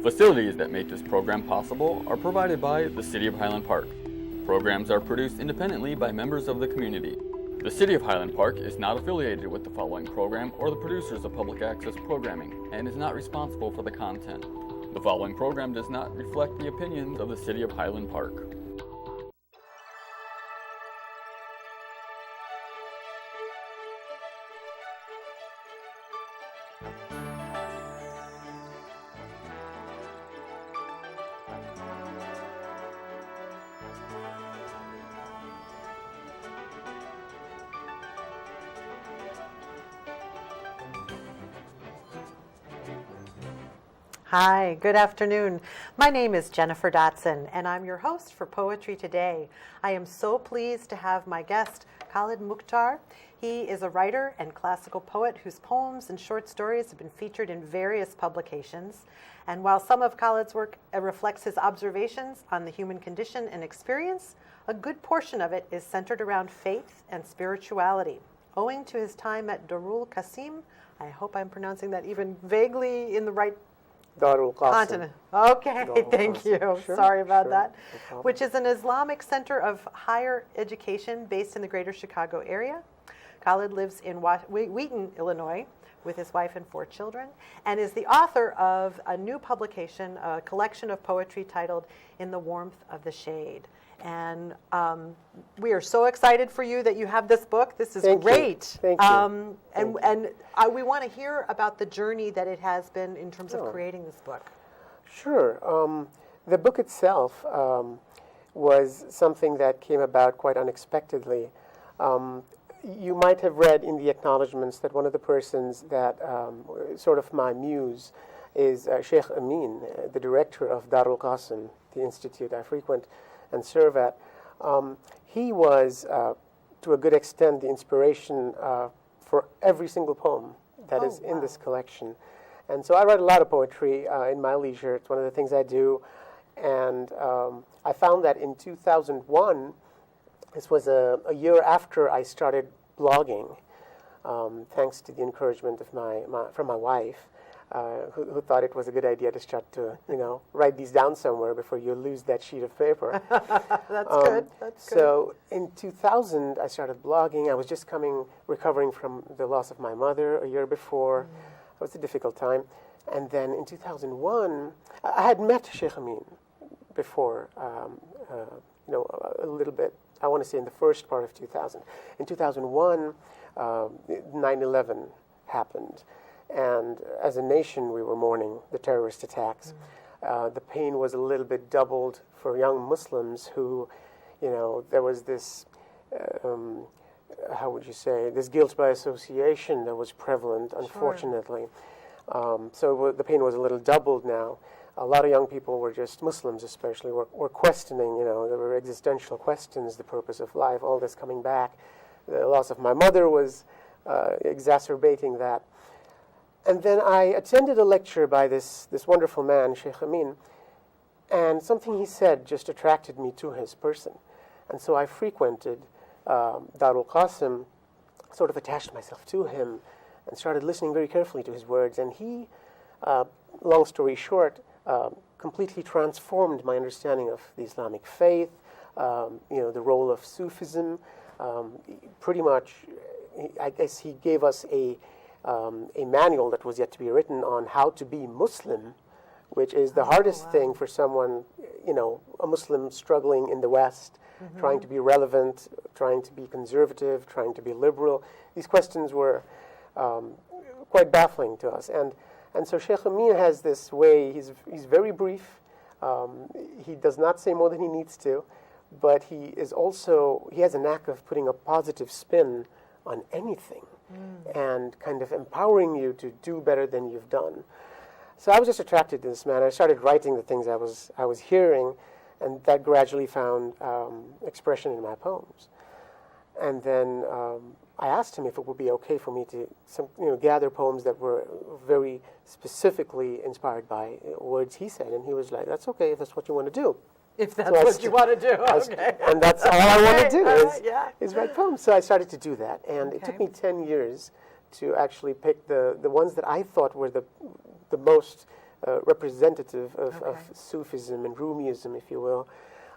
Facilities that make this program possible are provided by the City of Highland Park. Programs are produced independently by members of the community. The City of Highland Park is not affiliated with the following program or the producers of public access programming and is not responsible for the content. The following program does not reflect the opinions of the City of Highland Park. Hi, good afternoon. My name is Jennifer Dotson, and I'm your host for Poetry Today. I am so pleased to have my guest, Khalid Mukhtar. He is a writer and classical poet whose poems and short stories have been featured in various publications. And while some of Khalid's work reflects his observations on the human condition and experience, a good portion of it is centered around faith and spirituality. Owing to his time at Darul Qasim, I hope I'm pronouncing that even vaguely in the right Darul Qasim. continent. Okay, Darul thank you. Sure, Sorry about sure, that. no problem. Which is an Islamic center of higher education based in the greater Chicago area. Khalid lives in Wheaton, Illinois, with his wife and 4 children, and is the author of a new publication, a collection of poetry titled In the Warmth of the Shade. And we are so excited for you that you have this book. This is Thank you. great. Thank you. And we want to hear about the journey that it has been in terms of creating this book. Sure. The book itself was something that came about quite unexpectedly. You might have read in the acknowledgments that one of the persons that sort of my muse is Sheikh Amin, the director of Darul Qasim, the institute I frequent and serve at. He was, to a good extent, the inspiration for every single poem that is in this collection. And so I write a lot of poetry in my leisure. It's one of the things I do. And I found that in 2001, this was a year after I started blogging, thanks to the encouragement of from my wife, who thought it was a good idea to start to, write these down somewhere before you lose that sheet of paper. That's good. That's good. So in 2000, I started blogging. I was just recovering from the loss of my mother a year before. It was a difficult time. And then in 2001, I had met Sheikh Amin before, a little bit. I want to say in the first part of 2000. In 2001, 9/11 happened. And as a nation, we were mourning the terrorist attacks. The pain was a little bit doubled for young Muslims who, there was this, how would you say, this guilt by association that was prevalent, unfortunately. So the pain was a little doubled now. A lot of young people were just, Muslims especially, were questioning, there were existential questions, the purpose of life, all this coming back. The loss of my mother was exacerbating that. And then I attended a lecture by this wonderful man, Sheikh Amin, and something he said just attracted me to his person. And so I frequented Darul Qasim, sort of attached myself to him, and started listening very carefully to his words. And he, long story short, completely transformed my understanding of the Islamic faith, the role of Sufism. Pretty much, I guess he gave us a manual that was yet to be written on how to be Muslim, which is the hardest thing for someone, a Muslim struggling in the West, trying to be relevant, trying to be conservative, trying to be liberal. These questions were quite baffling to us. And so Sheikh Amin has this way, he's very brief, he does not say more than he needs to, but he has a knack of putting a positive spin on anything. And kind of empowering you to do better than you've done. So I was just attracted to this man. I started writing the things I was hearing, and that gradually found expression in my poems. And then I asked him if it would be okay for me to gather poems that were very specifically inspired by words he said, and he was like, "That's okay if that's what you want to do." If that's what you want to do, okay. And that's all I want to do is write poems. So I started to do that, and it took me 10 years to actually pick the ones that I thought were the most representative of Okay. Sufism and Rumiism, if you will.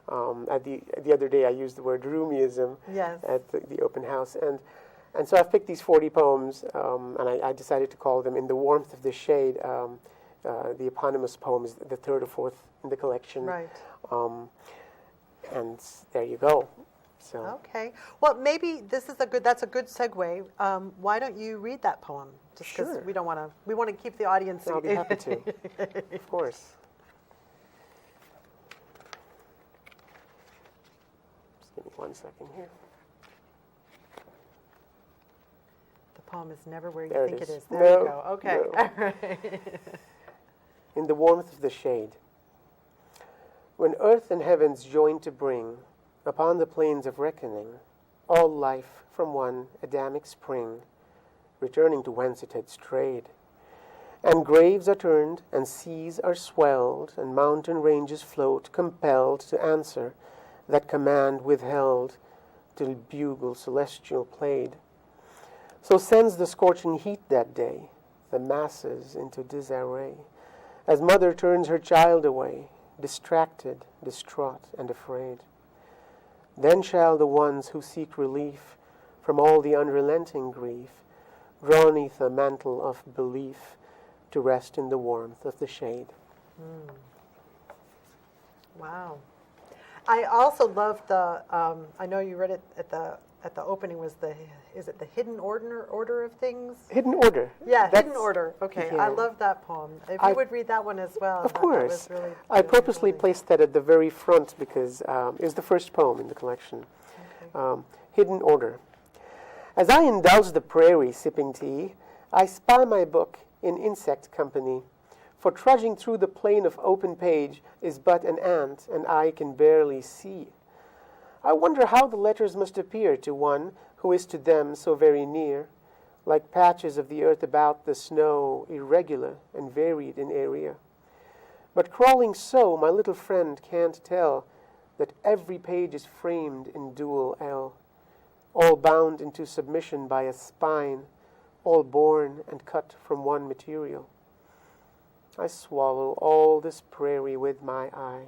The other day I used the word Rumiism Yes. at the open house, and so I've picked these 40 poems, and I decided to call them "In the Warmth of the Shade." The eponymous poem is the third or fourth in the collection. Right. And there you go. So Okay. Well, maybe that's a good segue. Why don't you read that poem? Just because Sure. we want to keep the audience. I'll be happy to. Of course. Just give me 1 second here. The poem is never where you There it think it is. is. There No, you go. Okay. no. All right. In the warmth of the shade. When earth and heavens join to bring upon the plains of reckoning all life from one Adamic spring, returning to whence it had strayed, and graves are turned, and seas are swelled, and mountain ranges float, compelled to answer that command withheld till bugle celestial played. So sends the scorching heat that day the masses into disarray, as mother turns her child away, distracted, distraught, and afraid. Then shall the ones who seek relief from all the unrelenting grief draw 'neath a mantle of belief to rest in the warmth of the shade. Wow. I also love the. I know you read it at the opening. Is it the hidden order of things? Hidden Order. Yeah, That's- hidden order. Okay, yeah. I love that poem. If I- you would read that one as well. Of that course. was really, I really purposely lovely. placed that at the very front because it was the first poem in the collection. Okay. Hidden Order. As I indulge the prairie sipping tea, I spy my book in insect company, for trudging through the plain of open page is but an ant, and I can barely see. I wonder how the letters must appear to one who is to them so very near, like patches of the earth about the snow, irregular and varied in area. But crawling so, my little friend can't tell that every page is framed in dual L, all bound into submission by a spine, all born and cut from one material. I swallow all this prairie with my eye,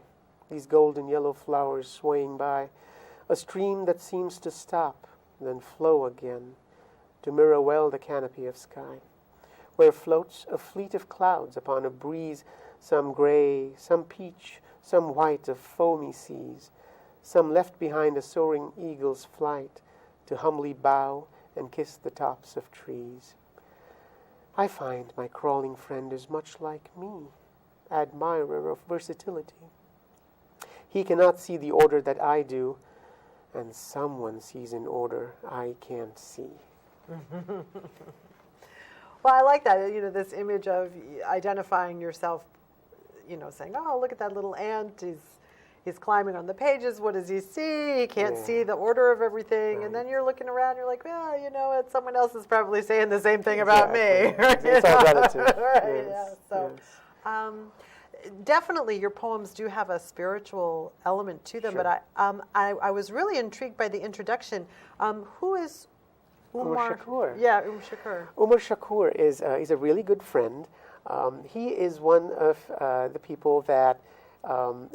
these golden yellow flowers swaying by, a stream that seems to stop, then flow again, to mirror well the canopy of sky, where floats a fleet of clouds upon a breeze, some gray, some peach, some white of foamy seas, some left behind a soaring eagle's flight, to humbly bow and kiss the tops of trees. I find my crawling friend is much like me, admirer of versatility. He cannot see the order that I do, and someone sees an order I can't see. Well, I like that. This image of identifying yourself. Saying, "Oh, look at that little ant. He's climbing on the pages. What does he see? He can't Yeah. see the order of everything." Right. And then you're looking around. You're like, "Well, you know what? Someone else is probably saying the same thing about me." Exactly. It's all relative. Right, Yes, yeah. So, definitely, your poems do have a spiritual element to them. Sure. But I was really intrigued by the introduction. Who is Umar Shakur. Yeah, Shakur. Umar Shakur is he's a really good friend. He is one of the people that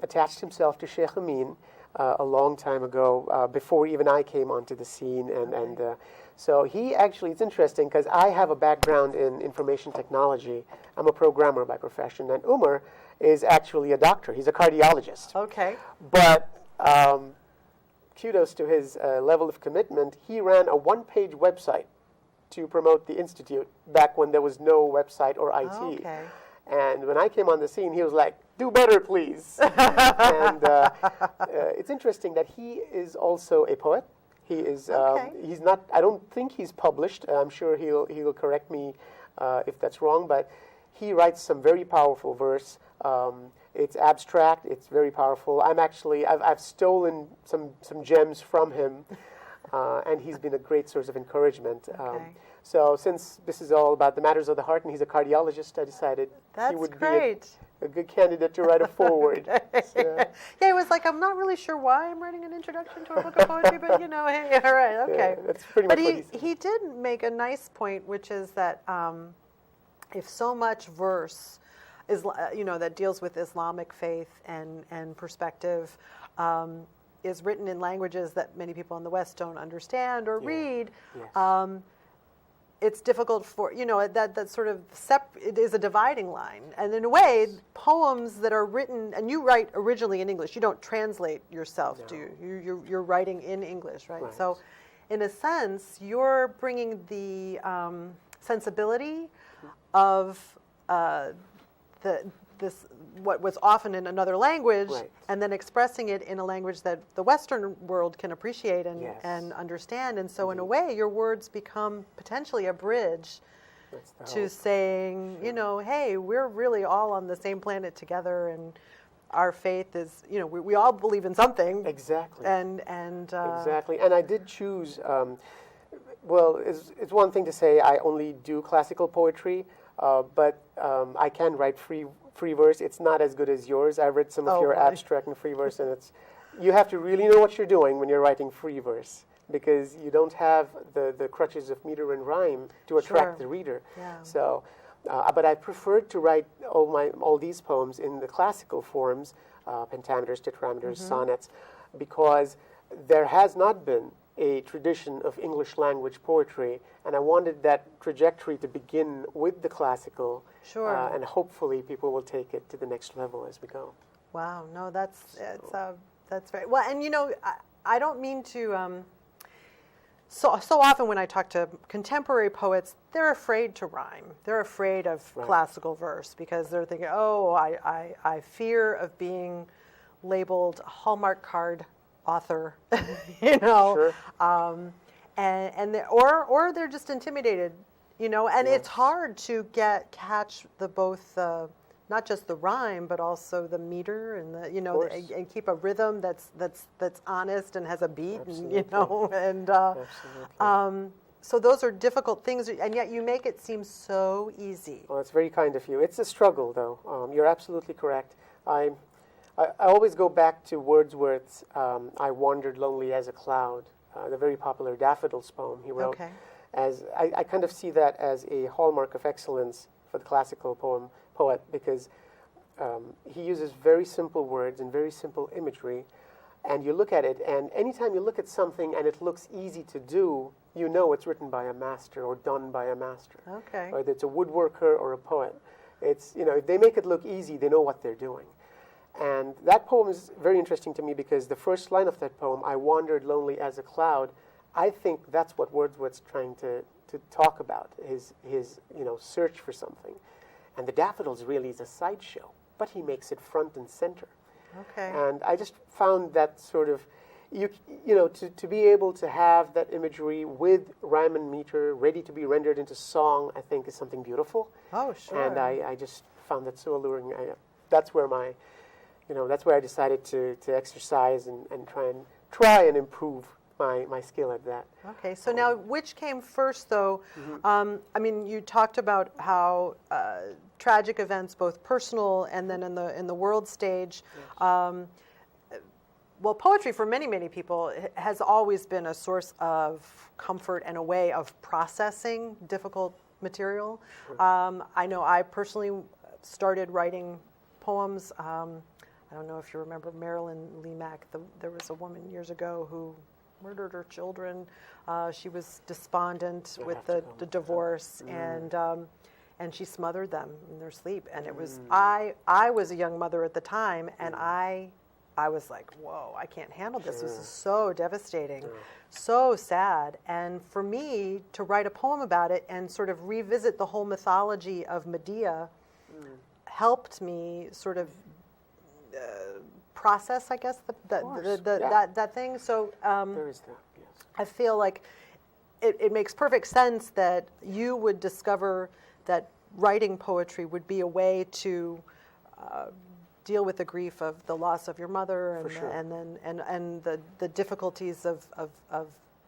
attached himself to Sheikh Amin a long time ago, before even I came onto the scene. And so he actually, it's interesting because I have a background in information technology. I'm a programmer by profession, and Umar is actually a doctor. He's a cardiologist. Okay. But kudos to his level of commitment. He ran a one-page website to promote the Institute back when there was no website or IT. Okay. And when I came on the scene, he was like, "Do better, please." And it's interesting that he is also a poet. He is. Okay. He's not. I don't think he's published. I'm sure he'll correct me if that's wrong. But he writes some very powerful verse. It's abstract. It's very powerful. I've stolen some gems from him, and he's been a great source of encouragement. Okay. So since this is all about the matters of the heart, and he's a cardiologist, I decided That's he would great. be a good candidate to write a foreword. So, Yeah, it was like, I'm not really sure why I'm writing an introduction to a book of poetry, but hey, all right, okay. yeah, that's pretty But much what he said. he did make a nice point, which is that if so much verse that deals with Islamic faith and perspective, is written in languages that many people in the West don't understand or read. Yes. It's difficult for, that sort of, it is a dividing line. And in a way, poems that are written, and you write originally in English, you don't translate yourself, do you? You're writing in English, right? So in a sense, you're bringing the sensibility of what was often in another language, and then expressing it in a language that the Western world can appreciate and understand. And so in a way, your words become potentially a bridge to saying, hey, we're really all on the same planet together, and our faith is, we all believe in something. Exactly. And exactly. And I did choose, it's one thing to say I only do classical poetry, but I can write free verse. It's not as good as yours. I've read some of your abstract and free verse, and you have to really know what you're doing when you're writing free verse, because you don't have the crutches of meter and rhyme to attract the reader. Yeah. So, but I preferred to write all these poems in the classical forms, pentameters, tetrameters, sonnets, because there has not been a tradition of English language poetry, and I wanted that trajectory to begin with the classical, and hopefully people will take it to the next level as we go. Wow, no, that's very well. And I don't mean to. So often when I talk to contemporary poets, they're afraid to rhyme. They're afraid of classical verse because they're thinking, I fear of being labeled a Hallmark card author, Sure. Or they're just intimidated, and it's hard to catch both not just the rhyme but also the meter and and keep a rhythm that's honest and has a beat. Absolutely. So those are difficult things, and yet you make it seem so easy. Well, it's very kind of you. It's a struggle, though. You're absolutely correct. I always go back to Wordsworth's I Wandered Lonely as a Cloud, the very popular Daffodils poem he wrote. Okay. As I kind of see that as a hallmark of excellence for the classical poet, because he uses very simple words and very simple imagery, and you look at it, and anytime you look at something and it looks easy to do, it's written by a master or done by a master. Okay. Whether it's a woodworker or a poet. It's, if they make it look easy, they know what they're doing. And that poem is very interesting to me because the first line of that poem, I wandered lonely as a cloud, I think that's what Wordsworth's trying to talk about, his search for something. And the daffodils really is a sideshow, but he makes it front and center. Okay. And I just found that sort of, to be able to have that imagery with rhyme and meter ready to be rendered into song, I think is something beautiful. Oh, sure. And I just found that so alluring. That's where that's where I decided to exercise and try and improve my skill at that. Okay, so now which came first, though? You talked about how tragic events, both personal and then in the world stage. Yes. Well, poetry for many, many people has always been a source of comfort and a way of processing difficult material. Sure. I know I personally started writing poems. I don't know if you remember Marilyn Lemak. There was a woman years ago who murdered her children. She was despondent with the divorce, and she smothered them in their sleep. And it was I was a young mother at the time, and I was like, whoa, I can't handle this. This is so devastating, so sad. And for me to write a poem about it and sort of revisit the whole mythology of Medea helped me sort of process, I guess, that thing. So there is that, yes. I feel like it makes perfect sense that you would discover that writing poetry would be a way to deal with the grief of the loss of your mother, and the difficulties of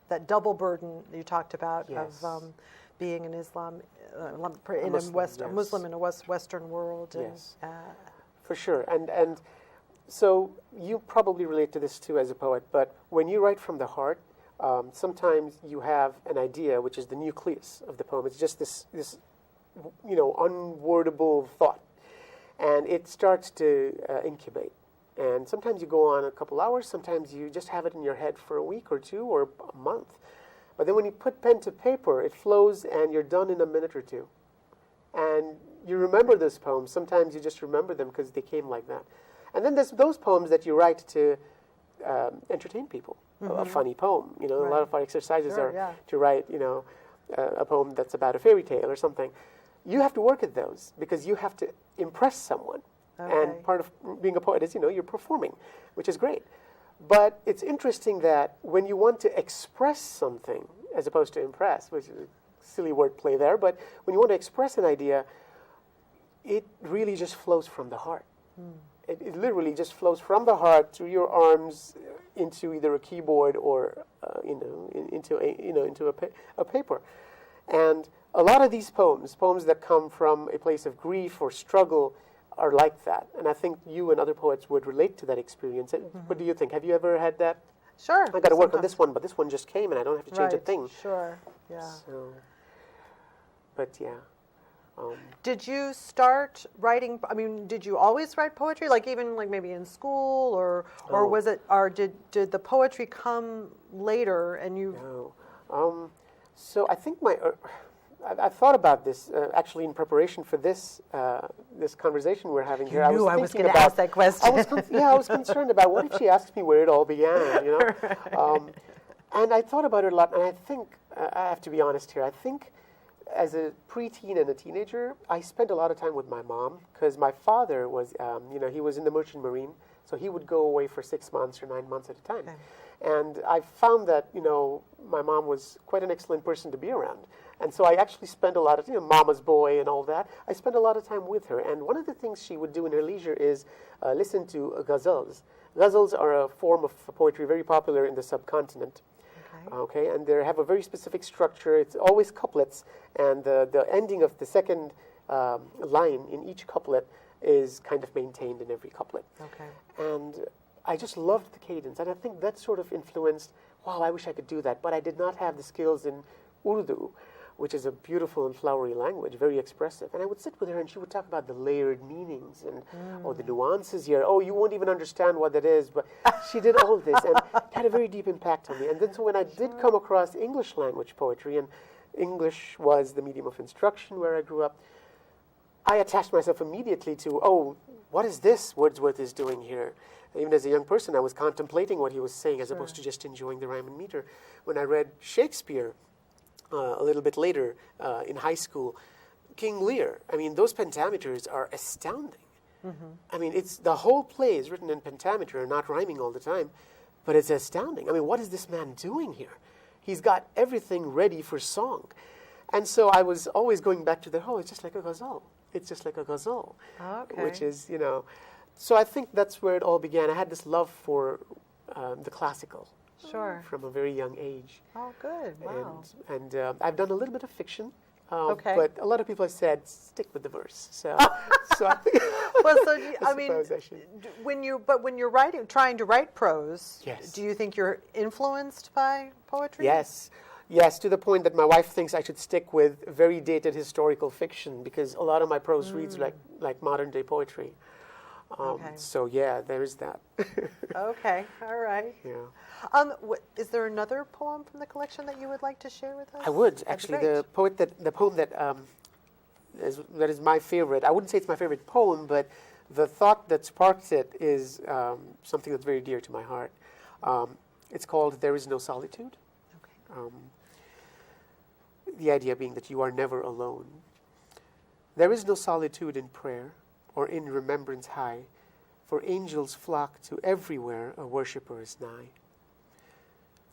that double burden you talked about, yes, of being an Muslim in a Western world. Yes. For sure, and so you probably relate to this too as a poet, but when you write from the heart, sometimes you have an idea, which is the nucleus of the poem. It's just this unwordable thought. and it starts to incubate. And sometimes you go on a couple hours, sometimes you just have it in your head for a week or two or a month. But then when you put pen to paper, it flows and you're done in a minute or two. And you remember those poems. Sometimes you just remember them because they came like that. And then there's those poems that you write to entertain people. A funny poem. You know, a lot of our exercises are to write, you know, a poem that's about a fairy tale or something. You have to work at those because you have to impress someone. Okay. And part of being a poet is, you know, you're performing, which is great. But it's interesting that when you want to express something, as opposed to impress, which is a silly wordplay there, but when you want to express an idea, it really just flows from the heart. It literally just flows from the heart through your arms into either a keyboard or into a paper. And a lot of these poems that come from a place of grief or struggle, are like that. And I think you and other poets would relate to that experience. What do you think? Have you ever had that? Sure. I got to work on this one, but this one just came and I don't have to change a thing. Sure, yeah. So, but yeah. Did you start writing, I mean, did you always write poetry? Like even like maybe in school or was it, or did the poetry come later and you? No. So I think I've thought about this actually in preparation for this this conversation we're having here. I was going to ask that question. I was concerned about what if she asks me where it all began, you know? Right. And I thought about it a lot, and I think, I have to be honest here, I think as a preteen and a teenager, I spent a lot of time with my mom, because my father was, he was in the Merchant Marine, so he would go away for 6 months or 9 months at a time. Okay. And I found that, my mom was quite an excellent person to be around. And so I actually spent a lot of, mama's boy and all that. I spent a lot of time with her. And one of the things she would do in her leisure is listen to ghazals. Ghazals are a form of poetry very popular in the subcontinent. Okay, and they have a very specific structure. It's always couplets, and the ending of the second line in each couplet is kind of maintained in every couplet. Okay. And I just loved the cadence, and I think that sort of influenced, wow, I wish I could do that, but I did not have the skills in Urdu, which is a beautiful and flowery language, very expressive. And I would sit with her and she would talk about the layered meanings and the nuances here. Oh, you won't even understand what that is, but she did all this and it had a very deep impact on me. And then so when I did come across English language poetry, and English was the medium of instruction where I grew up, I attached myself immediately to, what is this Wordsworth is doing here? Even as a young person, I was contemplating what he was saying as opposed to just enjoying the rhyme and meter. When I read Shakespeare, a little bit later in high school, King Lear. I mean, those pentameters are astounding. I mean, it's the whole play is written in pentameter, not rhyming all the time, but it's astounding. I mean, what is this man doing here? He's got everything ready for song. And so I was always going back to it's just like a ghazal. It's just like a ghazal. Okay. Which is, so I think that's where it all began. I had this love for the classical. Sure. From a very young age. Oh, good. Wow. And I've done a little bit of fiction. Okay. But a lot of people have said, stick with the verse. So I think well, when you're trying to write prose, yes. Do you think you're influenced by poetry? Yes, to the point that my wife thinks I should stick with very dated historical fiction because a lot of my prose reads like modern day poetry. So yeah, there is that. Okay, all right. Yeah. Is there another poem from the collection that you would like to share with us? I would actually. The poem that is my favorite. I wouldn't say it's my favorite poem, but the thought that sparks it is something that's very dear to my heart. It's called "There Is No Solitude." Okay. The idea being that you are never alone. There is no solitude in prayer, or in remembrance high, for angels flock to everywhere a worshipper is nigh.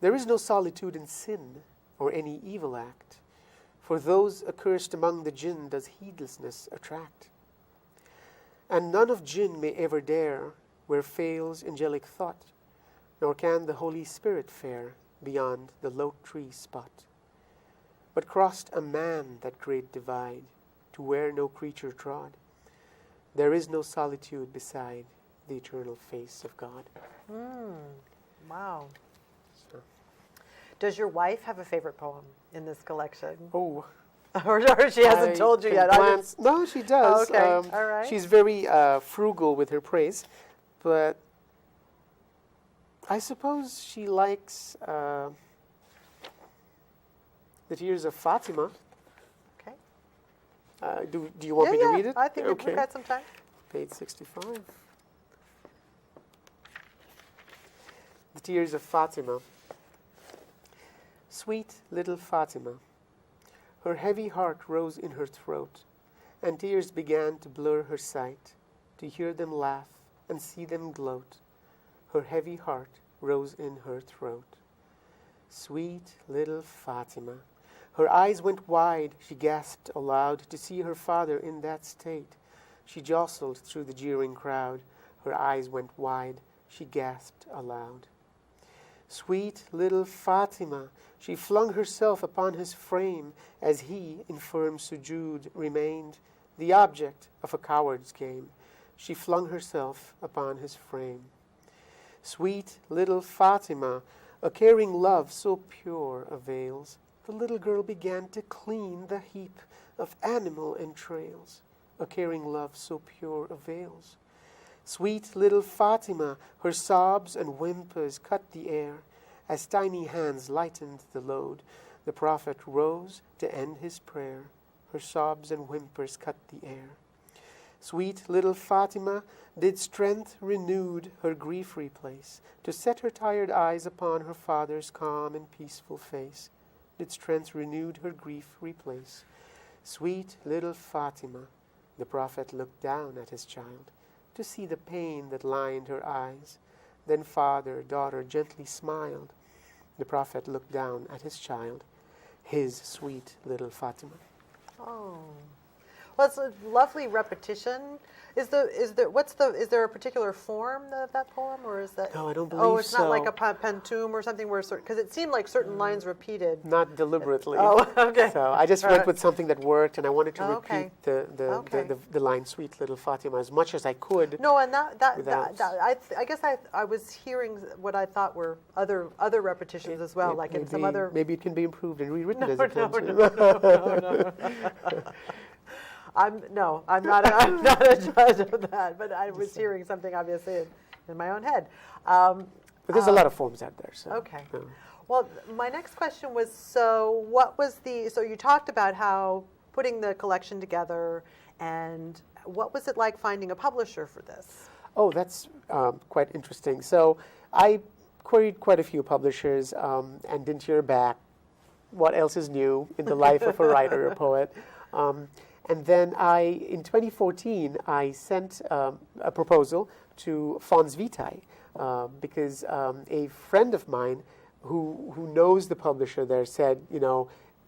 There is no solitude in sin, or any evil act, for those accursed among the jinn does heedlessness attract. And none of jinn may ever dare where fails angelic thought, nor can the Holy Spirit fare beyond the low tree spot. But crossed a man that great divide, to where no creature trod, there is no solitude beside the eternal face of God. Wow. So. Does your wife have a favorite poem in this collection? Oh, Or she hasn't told you yet. No, she does. Okay, all right. She's very frugal with her praise, but I suppose she likes The Tears of Fatima. Okay. Do you want me to read it? I think okay. we've got some time. Page 65. The Tears of Fatima. Sweet little Fatima. Her heavy heart rose in her throat, and tears began to blur her sight, to hear them laugh and see them gloat. Her heavy heart rose in her throat. Sweet little Fatima. Her eyes went wide, she gasped aloud to see her father in that state. She jostled through the jeering crowd. Her eyes went wide, she gasped aloud. Sweet little Fatima, she flung herself upon his frame as he, in firm sujood, remained, the object of a coward's game. She flung herself upon his frame. Sweet little Fatima, a caring love so pure avails. The little girl began to clean the heap of animal entrails. A caring love so pure avails. Sweet little Fatima, her sobs and whimpers cut the air. As tiny hands lightened the load, the Prophet rose to end his prayer. Her sobs and whimpers cut the air. Sweet little Fatima, did strength renewed her grief replace, to set her tired eyes upon her father's calm and peaceful face. Did strength renewed her grief replace. Sweet little Fatima, the Prophet looked down at his child, to see the pain that lined her eyes. Then father, daughter gently smiled. The Prophet looked down at his child, his sweet little Fatima. Oh, well, it's a lovely repetition. Is there a particular form of that poem, or is that? No, I don't believe so. Oh, it's not like a pantoum or something where because it seemed like certain lines repeated. Not deliberately. Oh, okay. So I just went with something that worked, and I wanted to Okay. repeat the line "Sweet little Fatima" as much as I could. No, and without- I guess I was hearing what I thought were other repetitions as well, like in some other. Maybe it can be improved and rewritten as No, a pantoum. no. I'm not a judge of that, but I was hearing something obviously in my own head. But there's a lot of forms out there. So, Okay. yeah. Well, my next question was, so you talked about how putting the collection together, and what was it like finding a publisher for this? Oh, that's quite interesting. So I queried quite a few publishers and didn't hear back. What else is new in the life of a writer or poet? And then in 2014, I sent a proposal to Fons Vitae because a friend of mine who knows the publisher there said,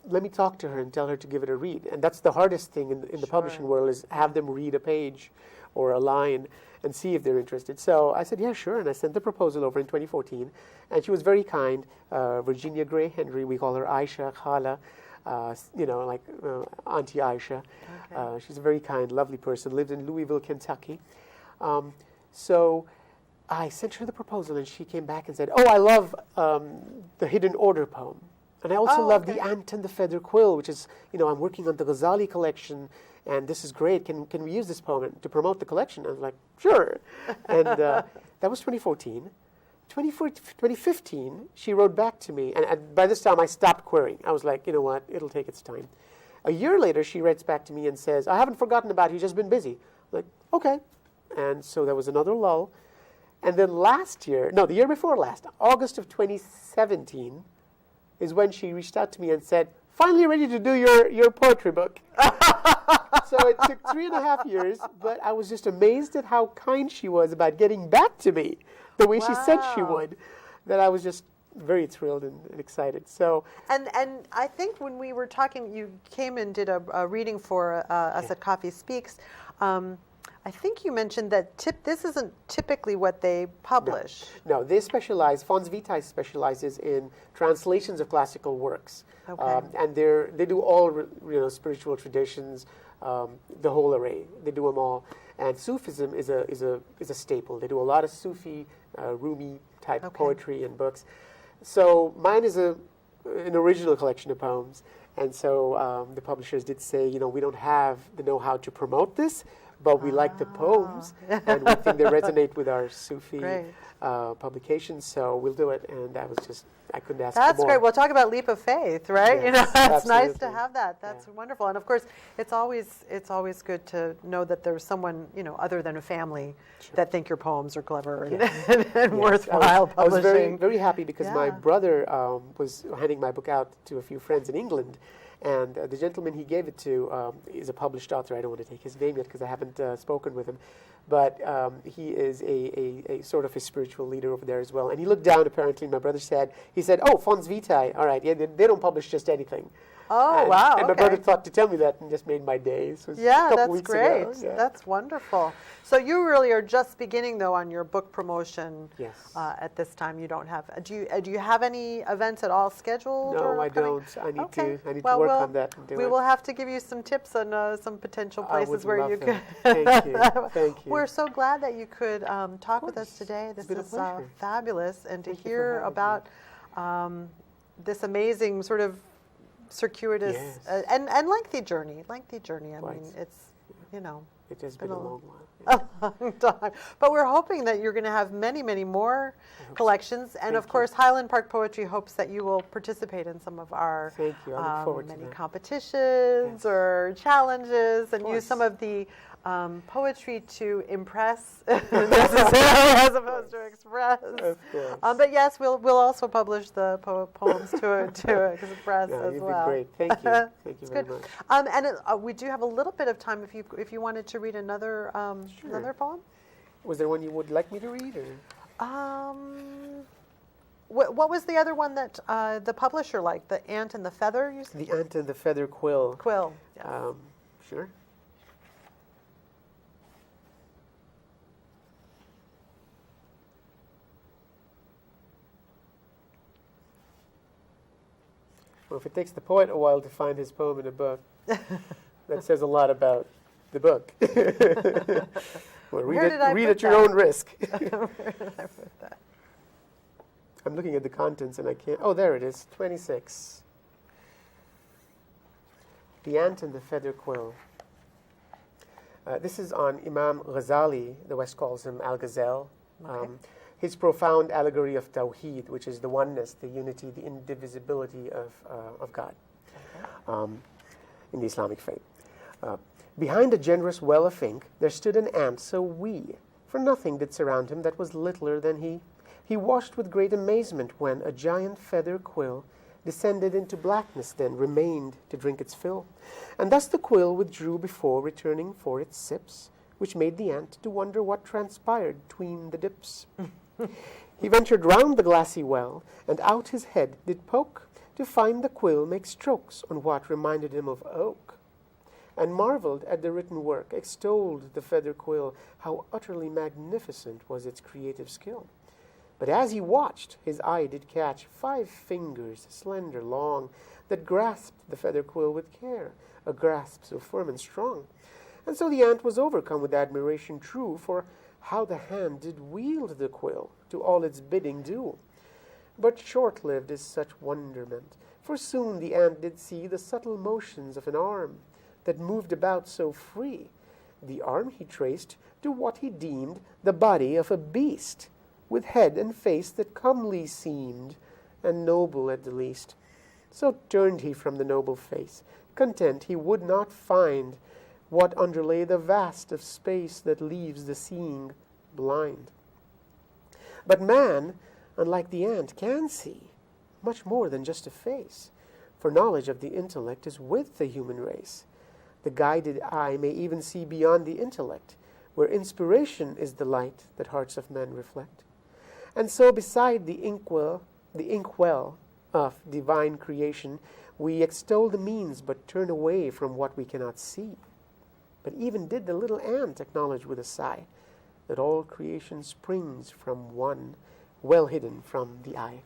let me talk to her and tell her to give it a read. And that's the hardest thing in the publishing world, is have them read a page or a line and see if they're interested. So I said, yeah, sure. And I sent the proposal over in 2014. And she was very kind. Virginia Gray Henry, we call her Aisha Khala. Like Auntie Aisha. Okay. She's a very kind, lovely person, lived in Louisville, Kentucky. So I sent her the proposal, and she came back and said, oh, I love the Hidden Order poem. And I also love The Ant and the Feather Quill, which is, I'm working on the Ghazali collection, and this is great. Can we use this poem to promote the collection? I was like, sure. And that was 2014. 2015, she wrote back to me, and by this time I stopped querying. I was like, you know what, it'll take its time. A year later, she writes back to me and says, I haven't forgotten about you, just been busy. I'm like, okay. And so there was another lull. And then the year before last, August of 2017, is when she reached out to me and said, finally ready to do your poetry book. So it took 3.5 years, but I was just amazed at how kind she was about getting back to me the way she said she would, that I was just very thrilled and excited. So and I think when we were talking, you came and did a reading for us at Coffee Speaks. I think you mentioned that this isn't typically what they publish. No, they specialize. Fons Vitae specializes in translations of classical works, and they do all spiritual traditions, the whole array. They do them all. And Sufism is a staple. They do a lot of Sufi, Rumi type poetry and books. So mine is an original collection of poems, And so the publishers did say, we don't have the know-how to promote this, but we like the poems, and we think they resonate with our Sufi publications, so we'll do it. And that was just, I couldn't ask for more. That's great. We'll talk about leap of faith, right? Yes, It's nice absolutely. to have that. That's wonderful. And of course, it's always good to know that there's someone, other than a family that think your poems are clever and worthwhile publishing. I was very, very happy because my Yeah. brother was handing my book out to a few friends in England. And the gentleman he gave it to is a published author. I don't want to take his name yet because I haven't spoken with him. But he is a sort of a spiritual leader over there as well. And he looked down, apparently, my brother said, oh, Fons Vitae, all right, yeah, they don't publish just anything. Oh, and, wow. And my okay. brother thought to tell me that and just made my day. So it was a Yeah, couple that's weeks great. ago. Yeah. That's wonderful. So you really are just beginning, though, on your book promotion. Yes. At this time, you don't have. Do you have any events at all scheduled? No, or I upcoming? don't. I need Okay. to Well, work on that and do we it. will have to give you some tips on some potential I places would where love you that. could. Thank you. Thank you. We're so glad that you could talk with us course. today. It's This been a is pleasure. fabulous, and to Thank you for hear having about this amazing sort of circuitous Yes. and lengthy journey. I Quite. mean, it's It has been a long while. a long time. But we're hoping that you're going to have many, many more collections. And of Thank you. course, Highland Park Poetry hopes that you will participate in some of our Thank you. I look forward to many that. competitions or challenges, and use course. some of the poetry to impress necessarily as opposed to express. Of course. But yes, we'll also publish the poems to express No, as you've well. been great. Thank you. Thank you It's very good. much. And we do have a little bit of time if you wanted to read another another poem. Was there one you would like me to read? Or? What was the other one that the publisher liked? The Ant and the Feather? You said? The Ant and the Feather Quill. Quill. Yes. Sure. Well, if it takes the poet a while to find his poem in a book, that says a lot about the book. Well, Where did I read put at your that? own risk. Where did I put that? I'm looking at the contents and I can't. Oh, there it is. 26. The Ant and the Feather Quill. This is on Imam Ghazali. The West calls him Al-Ghazal. Okay. His profound allegory of Tawheed, which is the oneness, the unity, the indivisibility of God in the Islamic faith. Behind a generous well of ink, there stood an ant so wee, for nothing did surround him that was littler than he. He watched with great amazement when a giant feather quill descended into blackness, then remained to drink its fill. And thus the quill withdrew before returning for its sips, which made the ant to wonder what transpired tween the dips. He ventured round the glassy well, and out his head did poke, to find the quill make strokes on what reminded him of oak, and marvelled at the written work, extolled the feather quill, how utterly magnificent was its creative skill. But as he watched, his eye did catch 5 fingers, slender, long, that grasped the feather quill with care, a grasp so firm and strong. And so the ant was overcome with admiration true, for how the hand did wield the quill, to all its bidding do. But short-lived is such wonderment, for soon the ant did see the subtle motions of an arm, that moved about so free. The arm he traced to what he deemed the body of a beast, with head and face that comely seemed, and noble at the least. So turned he from the noble face, content he would not find what underlay the vast of space that leaves the seeing blind. But man, unlike the ant, can see much more than just a face, for knowledge of the intellect is with the human race. The guided eye may even see beyond the intellect, where inspiration is the light that hearts of men reflect. And so beside the inkwell of divine creation, we extol the means but turn away from what we cannot see. But even did the little ant acknowledge with a sigh that all creation springs from one, well hidden from the eye.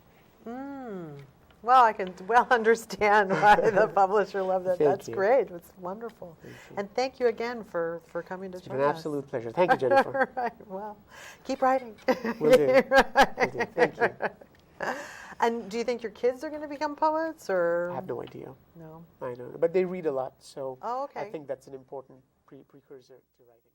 Well, I can well understand why the publisher loved that. Thank That's you. great. It's wonderful. Thank you. And thank you again for coming to It's join been an us. absolute pleasure. Thank you, Jennifer. Right. Well, keep writing. Will do. Will do. Thank you. And do you think your kids are going to become poets, or I have no idea. no? I don't know. But they read a lot, so Oh, okay. I think that's an important precursor to writing.